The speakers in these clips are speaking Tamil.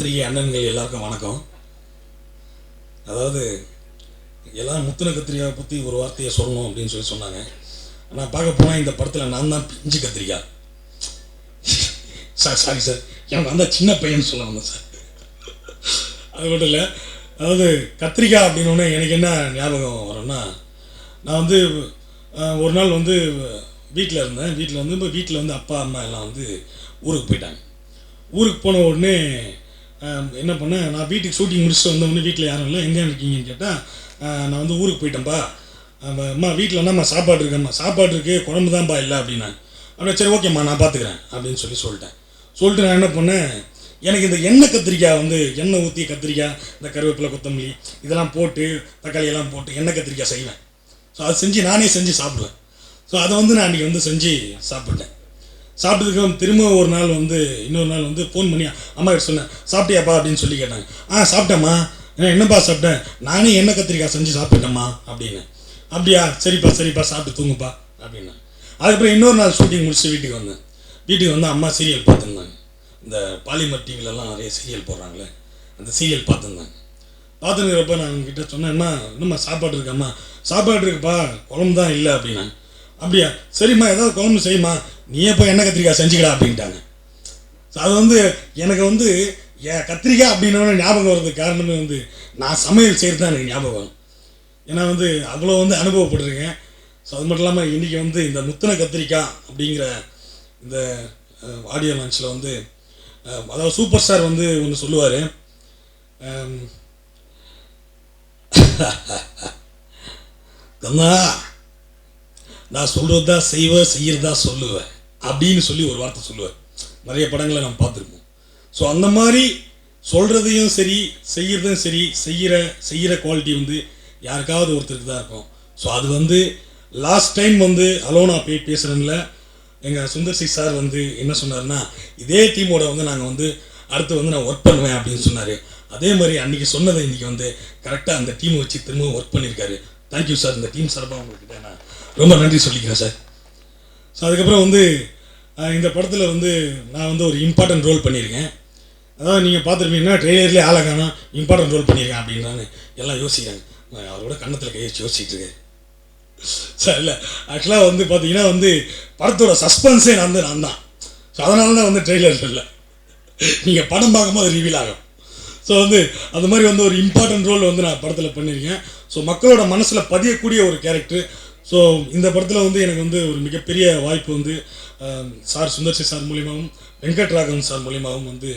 பத்திரிகை அண்ணன்கள் எல்லாருக்கும் வணக்கம். அதாவது எல்லாம் முத்துன கத்திரிக்காவை பற்றி ஒரு வார்த்தையை சொல்லணும் அப்படின்னு சொன்னாங்க. நான் பார்க்க போனால் இந்த படத்தில் நான் தான் பிஞ்சு கத்திரிக்காய். சாரி சார், எனக்கு அந்த சின்ன பையன் சொல்ல வந்தேன் சார். அது மட்டும் இல்லை, அதாவது கத்திரிக்காய் அப்படின்னோடனே எனக்கு என்ன ஞாபகம் வரும்னா, நான் வந்து ஒரு நாள் வந்து வீட்டில் இருந்தேன். வீட்டில் வந்து அப்பா அம்மா எல்லாம் வந்து ஊருக்கு போயிட்டாங்க. ஊருக்கு போன உடனே என்ன பண்ணேன், நான் வீட்டுக்கு ஷூட்டிங் முடிச்சுட்டு வந்தோடனே வீட்டில் யாரும் இல்லை, எங்கே இருக்கீங்கன்னு கேட்டால் நான் வந்து ஊருக்கு போயிட்டேன்ப்பா, அம்மா வீட்டில் என்னம்மா சாப்பாடு இருக்கேம்மா, சாப்பாடு இருக்குது, குழம்பு தான்ப்பா இல்லை அப்படின்னா. அப்படின்னா சரி ஓகேம்மா நான் பார்த்துக்கிறேன் அப்படின்னு சொல்லிட்டு நான் என்ன பண்ணேன், எனக்கு இந்த எண்ணெய் கத்திரிக்காய் வந்து எண்ணெய் ஊற்றி கத்திரிக்காய், இந்த கருவேப்பிலை கொத்தமல்லி இதெல்லாம் போட்டு தக்காளி எல்லாம் போட்டு எண்ணெய் கத்திரிக்காய் செய்வேன். ஸோ அதை நானே செஞ்சு சாப்பிடுவேன். ஸோ அதை வந்து நான் அன்றைக்கி வந்து செஞ்சு சாப்பிட்டதுக்கு திரும்ப இன்னொரு நாள் வந்து ஃபோன் பண்ணி அம்மா கிட்ட சொன்னேன், சாப்பிட்டியாப்பா அப்படின்னு சொல்லி கேட்டாங்க. சாப்பிட்டேம்மா. என்னப்பா சாப்பிட்டேன், நானே எண்ணெய் கத்திரிக்காய் செஞ்சு சாப்பிட்டேம்மா அப்படின்னு. அப்படியா, சரிப்பா சாப்பிட்டு தூங்குப்பா அப்படின்னா. அதுக்கப்புறம் இன்னொரு நாள் ஷூட்டிங் முடிச்சுட்டு வீட்டுக்கு வந்து அம்மா சீரியல் பார்த்துருந்தாங்க. இந்த பாலிமர் டிவிலலாம் நிறைய சீரியல் போடுறாங்களே, அந்த சீரியல் பார்த்துருக்கிறப்ப நான் அவங்ககிட்ட சொன்னேன்மா, இன்னும்மா சாப்பாடு இருக்காம்மா. சாப்பாடு இருக்குப்பா, குழம்பு தான் இல்லை அப்படின்னாங்க. அப்படியா, சரிம்மா ஏதாவது குழம்பு செய்யுமா, நீயே போய் எண்ணெய் கத்திரிக்காய் செஞ்சுக்கடா அப்படின்ட்டாங்க. ஸோ அது வந்து எனக்கு வந்து கத்திரிக்காய் அப்படின்னோட ஞாபகம் வர்றதுக்கு காரணமே வந்து நான் சமையல் செய்கிறது தான் எனக்கு ஞாபகம் வரும். ஏன்னா வந்து அவ்வளோ வந்து அனுபவப்பட்டிருக்கேன். ஸோ அது மட்டும் இல்லாமல் இன்றைக்கி வந்து இந்த முத்துன கத்திரிக்காய் அப்படிங்கிற இந்த ஆடியோ லான்ச்சில் வந்து அதாவது சூப்பர் ஸ்டார் வந்து ஒன்று சொல்லுவார், கண்ணா நான் சொல்கிறது தான் செய்யறதா சொல்லுவேன் அப்படின்னு சொல்லி ஒரு வார்த்தை சொல்லுவார். நிறைய படங்களை நம்ம பார்த்துருப்போம். ஸோ அந்த மாதிரி சொல்கிறதையும் சரி செய்கிறதும் சரி செய்கிற குவாலிட்டி வந்து யாருக்காவது ஒருத்தருக்கு தான் இருக்கும். ஸோ அது வந்து லாஸ்ட் டைம் வந்து அலோனா போய் பேசுகிறேன்ல, எங்கள் சுந்தர்சி சார் வந்து என்ன சொன்னார்னா, இதே டீமோட வந்து நாங்கள் வந்து அடுத்து வந்து நான் ஒர்க் பண்ணுவேன் அப்படின்னு சொன்னார். அதே மாதிரி அன்றைக்கி சொன்னதை இன்றைக்கி வந்து கரெக்டாக அந்த டீமை வச்சு திரும்பவும் ஒர்க் பண்ணியிருக்காரு. Thank you sir. இந்த டீம் சார்பாக உங்கள்கிட்ட நான் ரொம்ப நன்றி சொல்லிக்கிறேன் சார். ஸோ அதுக்கப்புறம் வந்து இந்த படத்தில் வந்து நான் வந்து ஒரு இம்பார்ட்டன்ட் ரோல் பண்ணியிருக்கேன். அதாவது நீங்கள் பார்த்துருப்பீங்கன்னா ட்ரெய்லர்லேயே ஆளக்கானா இம்பார்ட்டன்ட் ரோல் பண்ணியிருக்கேன் அப்படின்றான்னு எல்லாம் யோசிக்கிறாங்க. நான் அவரோட கன்னத்தில் கையெழுச்சி யோசிச்சுட்டு இருக்கேன் சார். இல்லை, ஆக்சுவலாக வந்து பார்த்தீங்கன்னா வந்து படத்தோட சஸ்பென்ஸே நான் தான். ஸோ அதனால தான் வந்து ட்ரெய்லர் இல்லை, நீங்கள் படம் பார்க்கும்போது ரிவீல் ஆகும். ஸோ வந்து அது மாதிரி வந்து ஒரு இம்பார்ட்டன்ட் ரோல் வந்து நான் படத்தில் பண்ணியிருக்கேன். ஸோ மக்களோட மனசில் பதியக்கூடிய ஒரு கேரக்டர். ஸோ இந்த படத்தில் வந்து எனக்கு வந்து ஒரு மிகப்பெரிய வாய்ப்பு வந்து சார் சுந்தர்சி சார் மூலியமாகவும் வெங்கட்ராகவன் சார் மூலியமாகவும் வந்து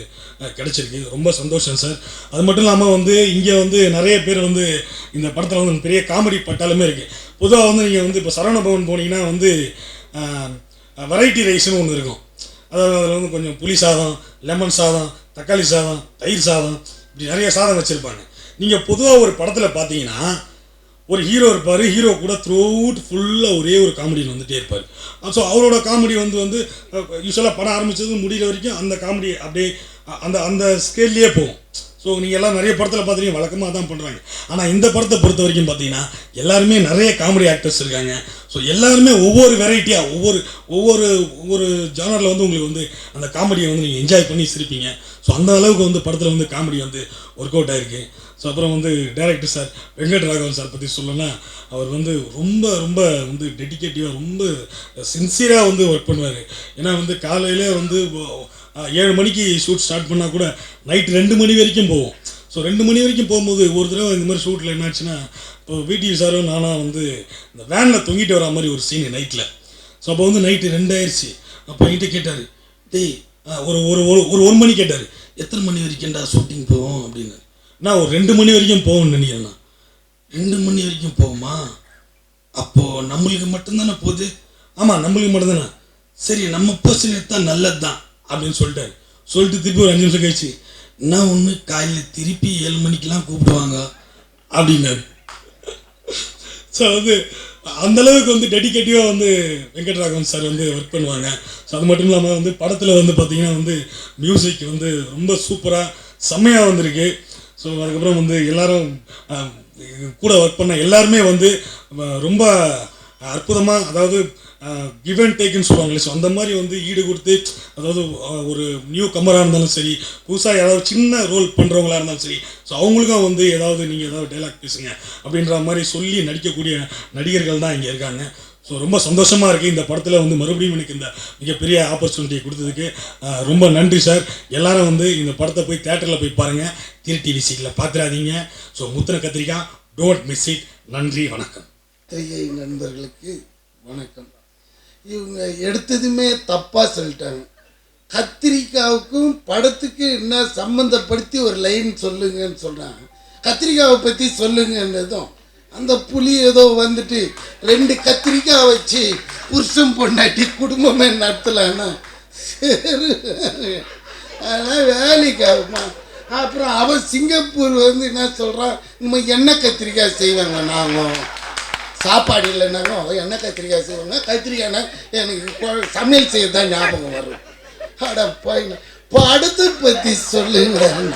கிடச்சிருக்கு. ரொம்ப சந்தோஷம் சார். அது மட்டும் இல்லாமல் வந்து இங்கே வந்து நிறைய பேர் வந்து இந்த படத்தில் வந்து பெரிய காமெடி பட்டாலுமே இருக்குது. பொதுவாக வந்து நீங்கள் வந்து இப்போ சரவண பவன் போனீங்கன்னா வந்து வெரைட்டி ரைஸ்னு ஒன்று இருக்கும். அதாவது அதில் வந்து கொஞ்சம் புளி சாதம், லெமன் சாதம், தக்காளி சாதம், தயிர் சாதம், இப்படி நிறைய சாதம் வச்சுருப்பாங்க. நீங்கள் பொதுவாக ஒரு படத்தில் பார்த்தீங்கன்னா ஒரு ஹீரோ இருப்பார், ஹீரோ கூட த்ரூ அவுட் ஃபுல்லாக ஒரே ஒரு காமெடியில் வந்துகிட்டே இருப்பார். ஸோ அவரோட காமெடி வந்து யூஸ்வலாக படம் ஆரம்பித்தது முடிகிற வரைக்கும் அந்த காமெடி அப்படியே அந்த ஸ்கேல்லையே போகும். ஸோ நீங்கள் எல்லாம் நிறைய படத்தில் பார்த்துருக்கீங்க, வழக்கமாக தான் பண்ணுறாங்க. ஆனால் இந்த படத்தை பொறுத்த வரைக்கும் பார்த்தீங்கன்னா எல்லாருமே நிறைய காமெடி ஆக்டர்ஸ் இருக்காங்க. ஸோ எல்லாருமே ஒவ்வொரு வெரைட்டியாக ஒவ்வொரு ஜானரில் வந்து உங்களுக்கு வந்து அந்த காமெடியை வந்து நீங்கள் என்ஜாய் பண்ணி சிரிப்பீங்க. ஸோ அந்த அளவுக்கு வந்து படத்தில் வந்து காமெடி வந்து ஒர்க் அவுட் ஆகிருக்கு. ஸோ அப்புறம் வந்து டைரக்டர் சார் வெங்கட்ராகவன் சார் பற்றி சொல்லணும்னா, அவர் வந்து ரொம்ப ரொம்ப வந்து டெடிக்கேட்டிவாக ரொம்ப சின்சியராக வந்து ஒர்க் பண்ணுவார். ஏன்னா வந்து காலையில் வந்து 7 மணிக்கு ஷூட் ஸ்டார்ட் பண்ணால் கூட நைட் 2 மணி வரைக்கும் போவோம். ஸோ 2 மணி வரைக்கும் போகும்போது ஒரு தடவை இந்த மாதிரி ஷூட்டில் என்னாச்சுன்னா, இப்போ விடிவி சாரும் நானாக வந்து இந்த வேனில் தொங்கிட்டு வரா மாதிரி ஒரு சீனு நைட்டில். ஸோ அப்போ வந்து நைட்டு 2 ஆயிடுச்சு. அப்போ என்கிட்ட கேட்டார், டேய் ஒரு 1 மணி கேட்டார், எத்தனை மணி வரைக்கும்டா ஷூட்டிங் போவோம் அப்படின்னு. நான் ஒரு 2 மணி வரைக்கும் போவோம்னு நினைக்கிறேண்ணா. 2 மணி வரைக்கும் போவோமா, அப்போது நம்மளுக்கு மட்டும்தானே போகுது. ஆமாம் நம்மளுக்கு மட்டும்தானே, சரி நம்ம பர்சன் எடுத்தால் நல்லது தான் அப்படின்னு சொல்லிட்டு திருப்பி ஒரு 5 நிமிஷம் கழிச்சு, நான் ஒன்று காலையில் திருப்பி 7 மணிக்கெலாம் கூப்பிடுவாங்க அப்படின்னாரு. ஸோ வந்து அந்தளவுக்கு வந்து டெடிக்கேட்டிவாக வந்து வெங்கட்ராகவன் சார் வந்து ஒர்க் பண்ணுவாங்க. ஸோ அது மட்டும் இல்லாமல் வந்து படத்தில் வந்து பார்த்திங்கன்னா வந்து மியூசிக் வந்து ரொம்ப சூப்பராக செம்மையாக வந்திருக்கு. ஸோ அதுக்கப்புறம் வந்து எல்லோரும் கூட ஒர்க் பண்ண எல்லாருமே வந்து ரொம்ப அற்புதமாக, அதாவது கிவ் அண்ட் டேக்குன்னு சொல்லுவாங்களே, ஸோ அந்த மாதிரி வந்து ஈடு கொடுத்து, அதாவது ஒரு நியூ கமராக இருந்தாலும் சரி, புதுசாக ஏதாவது சின்ன ரோல் பண்ணுறவங்களா இருந்தாலும் சரி, ஸோ அவங்களுக்கும் வந்து ஏதாவது நீங்கள் ஏதாவது டைலாக் பேசுங்க அப்படின்ற மாதிரி சொல்லி நடிக்கக்கூடிய நடிகர்கள் தான் இங்கே இருக்காங்க. ஸோ ரொம்ப சந்தோஷமாக இருக்குது இந்த படத்தில் வந்து மறுபடியும் எனக்கு இந்த மிகப்பெரிய ஆப்பர்ச்சுனிட்டியை கொடுத்ததுக்கு ரொம்ப நன்றி சார். எல்லாரும் வந்து இந்த படத்தை போய் தேட்டரில் போய் பாருங்கள், டிவி சீட்டில் பார்த்துடாதீங்க. ஸோ முத்தின கத்திரிக்காய், டோன்ட் மிஸ் இட். நன்றி, வணக்கம். பத்திரிகை நண்பர்களுக்கு வணக்கம். இவங்க எடுத்ததுமே தப்பாக சொல்லிட்டாங்க. கத்திரிக்காவுக்கும் படத்துக்கு என்ன சம்மந்தப்படுத்தி ஒரு லைன் சொல்லுங்கன்னு சொல்கிறாங்க. கத்திரிக்காவை பற்றி சொல்லுங்கன்னதும் அந்த புலி ஏதோ வந்துட்டு 2 கத்திரிக்காய் வச்சு புருஷன் பொண்டாட்டி குடும்பமே நடத்தலான்னா சரி, அதெல்லாம் வேலைக்கு ஆகுமா? அப்புறம் அவன் சிங்கப்பூர் வந்து என்ன சொல்கிறான், நம்ம எண்ணெய் கத்திரிக்காய் செய்வாங்க, நாங்கள் சாப்பாடு இல்லைனாலும் எண்ணெய் கத்திரிக்காய் செய்வாங்க. கத்திரிக்காய்னா எனக்கு சமையல் செய்ய தான் ஞாபகம் வரும். அட போயினா படத்தை பற்றி சொல்லுங்களேன்.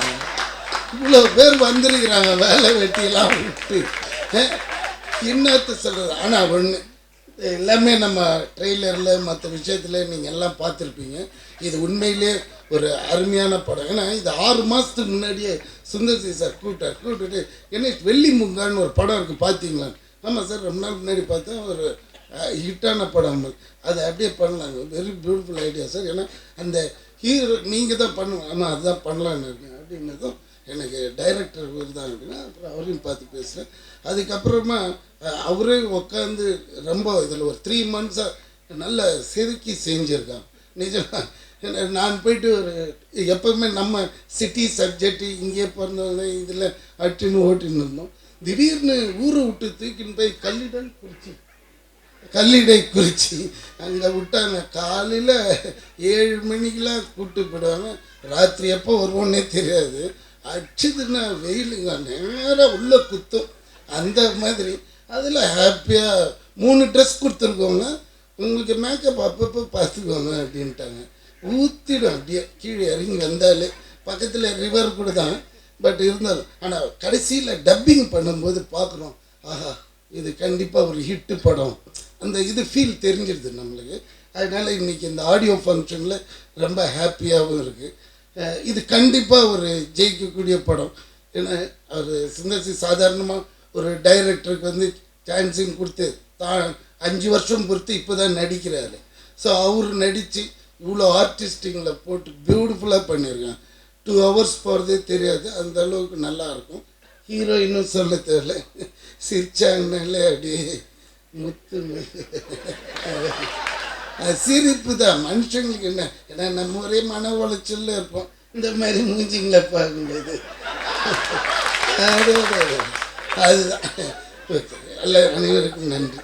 இவ்வளோ பேர் வந்திருக்கிறாங்க வேலை வெட்டியெல்லாம் விட்டு, என்னத்தை சொல்கிறது. ஆனால் ஒன்று, எல்லாமே நம்ம ட்ரெய்லரில் மற்ற விஷயத்தில் நீங்கள் எல்லாம் பார்த்துருப்பீங்க. இது உண்மையிலே ஒரு அருமையான படம். ஏன்னா இது 6 மாதத்துக்கு முன்னாடியே சுந்தர்சி சார் கூப்பிட்டுட்டு என்ன வெள்ளி முங்கான்னு ஒரு படம் இருக்குது பார்த்தீங்களா? ஆமாம் சார், ரொம்ப நாள் முன்னாடி பார்த்தா ஒரு ஹிட்டான படம், அதை அப்படியே பண்ணலாங்க. Very beautiful idea sir. ஏன்னா அந்த ஹீரோ நீங்கள் தான் பண்ணுவோம். ஆமாம் அதுதான் பண்ணலான்னு இருக்கேன் அப்படின்னதும் எனக்கு டைரக்டர் தான் அப்படின்னா அப்புறம் அவரையும் பார்த்து பேசுகிறேன். அதுக்கப்புறமா அவரே உட்காந்து ரொம்ப இதில் ஒரு 3 மந்த்ஸாக நல்ல செதுக்கி செஞ்சுருக்கான். நிஜமாக நான் போயிட்டு ஒரு எப்போவுமே நம்ம சிட்டி சப்ஜெக்ட் இங்கே பிறந்தவங்க இதில் அட்டின்னு ஓட்டின்னு இருந்தோம். திடீர்னு ஊரை விட்டு தூக்கின்னு போய் கல்லிடை குறிச்சி அங்கே விட்டாங்க. காலையில் 7 மணிக்கெலாம் கூப்பிட்டு போயிடுவாங்க. ராத்திரி எப்போ வருவோன்னே தெரியாது. அடிச்சதுன்னா வெயிலுங்க நேராக உள்ளே குத்தும். அந்த மாதிரி அதில் ஹாப்பியாக 3 ட்ரெஸ் கொடுத்துருக்கோங்க, உங்களுக்கு மேக்கப் அப்பப்போ பார்த்துக்கோங்க அப்படின்ட்டாங்க. ஊற்றிடும் அப்படியே கீழே இறங்கி வந்தாலே. பக்கத்தில் ரிவர் கூட தான், பட் இருந்தாலும். ஆனால் கடைசியில் டப்பிங் பண்ணும்போது பார்க்குறோம், ஆஹா இது கண்டிப்பாக ஒரு ஹிட்டு படம், அந்த இது ஃபீல் தெரிஞ்சிடுது நம்மளுக்கு. அதனால் இன்றைக்கி இந்த ஆடியோ ஃபங்க்ஷனில் ரொம்ப ஹாப்பியாகவும் இருக்குது. இது கண்டிப்பாக ஒரு ஜெயிக்கக்கூடிய படம். ஏன்னா அவர் சுந்தர்சி சாதாரணமாக ஒரு டைரக்டருக்கு வந்து சான்ஸிங் கொடுத்து 5 வருஷம் பொறுத்து இப்போ தான் நடிக்கிறாரு. ஸோ அவர் நடித்து இவ்வளோ ஆர்டிஸ்டிங்கில் போட்டு பியூட்டிஃபுல்லாக பண்ணியிருக்காங்க. 2 ஹவர்ஸ் போகிறதே தெரியாது, அந்த அளவுக்கு நல்லாயிருக்கும். ஹீரோயினும் சொல்ல தேவையில்ல, சிரிச்சாங்கனாலே அப்படியே முத்து சிரிப்பு தான் மனுஷங்களுக்கு. என்ன ஏன்னா நம்ம ஒரே மன உளைச்சலில் இருப்போம், இந்த மாதிரி மூஞ்சிங்களை பார்க்கும்போது அதுதான். எல்லா அனைவருக்கும் நன்றி.